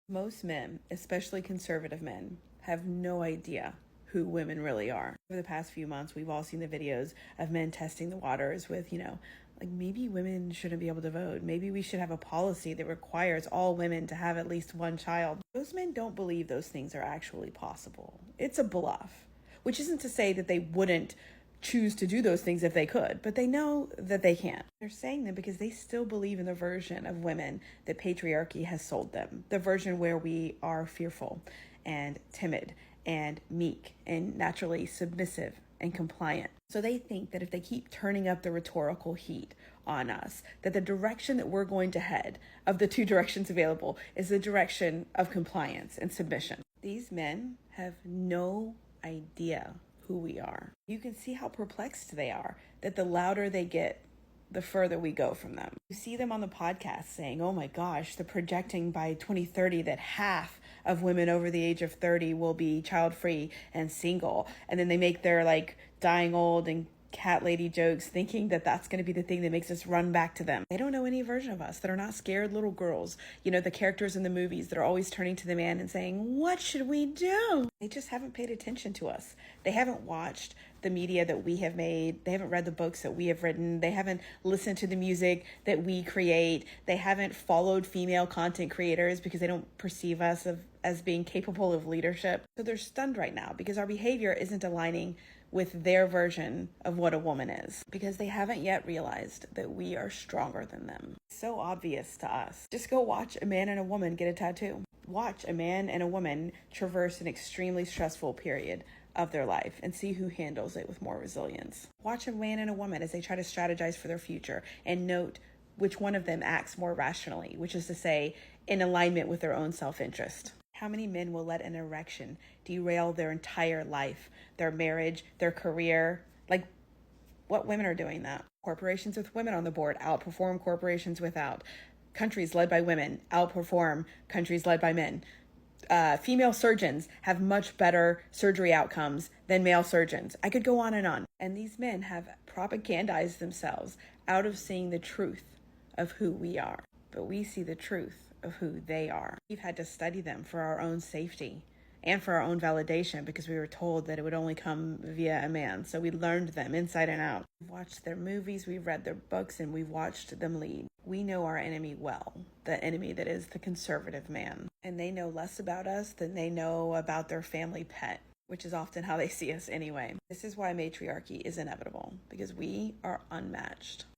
Most men, especially conservative men, have no idea who women really are. Over the past few months, we've all seen the videos of men testing the waters with, like maybe women shouldn't be able to vote. Maybe we should have a policy that requires all women to have at least one child. Those men don't believe those things are actually possible. It's a bluff, which isn't to say that they wouldn't choose to do those things if they could, but they know that they can't. They're saying them because they still believe in the version of women that patriarchy has sold them. The version where we are fearful and timid and meek and naturally submissive and compliant. So they think that if they keep turning up the rhetorical heat on us, that the direction that we're going to head of the two directions available is the direction of compliance and submission. These men have no idea who we are. You can see how perplexed they are, that the louder they get, the further we go from them. You see them on the podcast saying, oh my gosh, they're projecting by 2030 that half of women over the age of 30 will be child-free and single. And then they make their dying old and cat lady jokes thinking that that's going to be the thing that makes us run back to them. They don't know any version of us that are not scared little girls. The characters in the movies that are always turning to the man and saying, what should we do? They just haven't paid attention to us. They haven't watched the media that we have made. They haven't read the books that we have written. They haven't listened to the music that we create. They haven't followed female content creators because they don't perceive us as being capable of leadership. So they're stunned right now because our behavior isn't aligning with their version of what a woman is, because they haven't yet realized that we are stronger than them. It's so obvious to us. Just go watch a man and a woman get a tattoo. Watch a man and a woman traverse an extremely stressful period of their life and see who handles it with more resilience. Watch a man and a woman as they try to strategize for their future and note which one of them acts more rationally, which is to say, in alignment with their own self-interest. How many men will let an erection derail their entire life, their marriage, their career? What women are doing that? Corporations with women on the board outperform corporations without. Countries led by women outperform countries led by men. Female surgeons have much better surgery outcomes than male surgeons. I could go on. And these men have propagandized themselves out of seeing the truth of who we are. But we see the truth of who they are. We've had to study them for our own safety and for our own validation because we were told that it would only come via a man. So we learned them inside and out. We've watched their movies, we've read their books, and we've watched them lead. We know our enemy well, the enemy that is the conservative man. And they know less about us than they know about their family pet, which is often how they see us anyway. This is why matriarchy is inevitable, because we are unmatched.